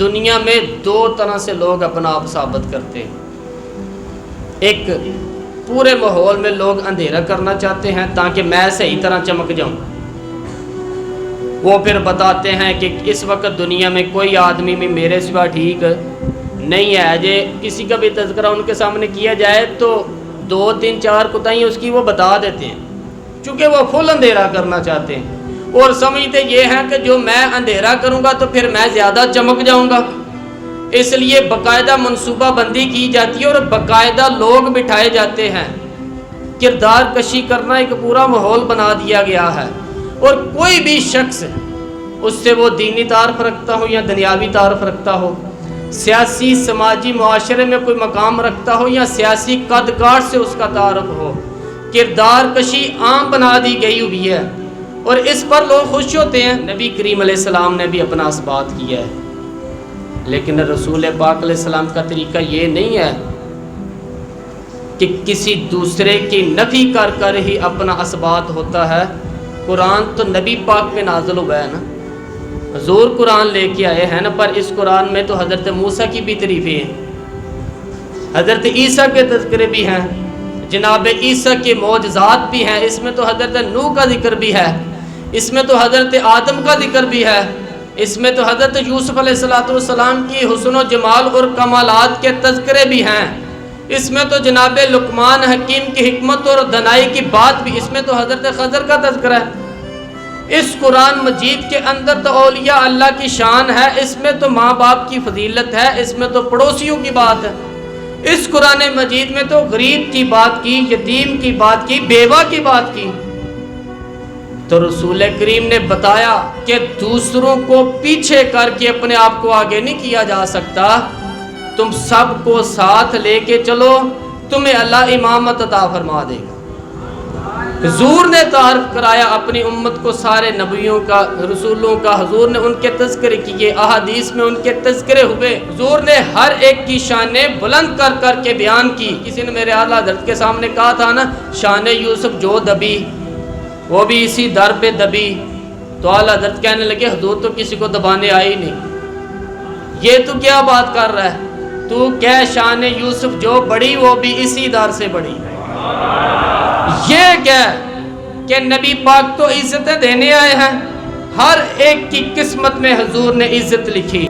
دنیا میں دو طرح سے لوگ اپنا آپ ثابت کرتے ہیں۔ ایک پورے ماحول میں لوگ اندھیرا کرنا چاہتے ہیں تاکہ میں صحیح طرح چمک جاؤں۔ وہ پھر بتاتے ہیں کہ اس وقت دنیا میں کوئی آدمی بھی میرے سوا ٹھیک نہیں ہے۔ جے کسی کا بھی تذکرہ ان کے سامنے کیا جائے تو 2 3 4 کوتاہی اس کی وہ بتا دیتے ہیں، چونکہ وہ فل اندھیرا کرنا چاہتے ہیں اور سمجھتے یہ ہیں کہ جو میں اندھیرا کروں گا تو پھر میں زیادہ چمک جاؤں گا۔ اس لیے باقاعدہ منصوبہ بندی کی جاتی ہے اور باقاعدہ لوگ بٹھائے جاتے ہیں۔ کردار کشی کرنا ایک پورا ماحول بنا دیا گیا ہے، اور کوئی بھی شخص اس سے وہ دینی تعارف رکھتا ہو یا دنیاوی تعارف رکھتا ہو، سیاسی سماجی معاشرے میں کوئی مقام رکھتا ہو یا سیاسی قد کاٹ سے اس کا تعارف ہو، کردار کشی عام بنا دی گئی ہوئی ہے اور اس پر لوگ خوش ہوتے ہیں۔ نبی کریم علیہ السلام نے بھی اپنا اثبات کیا ہے، لیکن رسول پاک علیہ السلام کا طریقہ یہ نہیں ہے کہ کسی دوسرے کی نفی کر کر ہی اپنا اثبات ہوتا ہے۔ قرآن تو نبی پاک میں نازل ہوا ہے نا، حضور قرآن لے کے آئے ہیں نا، پر اس قرآن میں تو حضرت موسیٰ کی بھی تعریفیں ہیں، حضرت عیسیٰ کے تذکرے بھی ہیں، جناب عیسیٰ کے معجزات بھی ہیں، اس میں تو حضرت نوح کا ذکر بھی ہے، اس میں تو حضرت آدم کا ذکر بھی ہے، اس میں تو حضرت یوسف علیہ السلام کی حسن و جمال اور کمالات کے تذکرے بھی ہیں، اس میں تو جناب لقمان حکیم کی حکمت اور دانائی کی بات بھی، اس میں تو حضرت خضر کا تذکرہ ہے۔ اس قرآن مجید کے اندر تو اولیاء اللہ کی شان ہے، اس میں تو ماں باپ کی فضیلت ہے، اس میں تو پڑوسیوں کی بات ہے، اس قرآن مجید میں تو غریب کی بات کی، یتیم کی بات کی، بیوہ کی بات کی۔ تو رسول کریم نے بتایا کہ دوسروں کو پیچھے کر کے اپنے آپ کو آگے نہیں کیا جا سکتا، تم سب کو ساتھ لے کے چلو، تمہیں اللہ امامت عطا فرما دے گا۔ حضور نے تعارف کرایا اپنی امت کو سارے نبیوں کا، رسولوں کا، حضور نے ان کے تذکرے کیے، احادیث میں ان کے تذکرے ہوئے، حضور نے ہر ایک کی شانیں بلند کر کر کے بیان کی۔ کسی نے میرے اعلیٰ حضرت کے سامنے کہا تھا نا، شان یوسف جو دبی وہ بھی اسی در پہ دبی، تو اعلیٰ حضرت کہنے لگے حضور تو کسی کو دبانے آئی نہیں، یہ تو کیا بات کر رہا ہے، تو کہہ شان یوسف جو بڑی وہ بھی اسی در سے بڑی۔ یہ کہ نبی پاک تو عزتیں دینے آئے ہیں، ہر ایک کی قسمت میں حضور نے عزت لکھی۔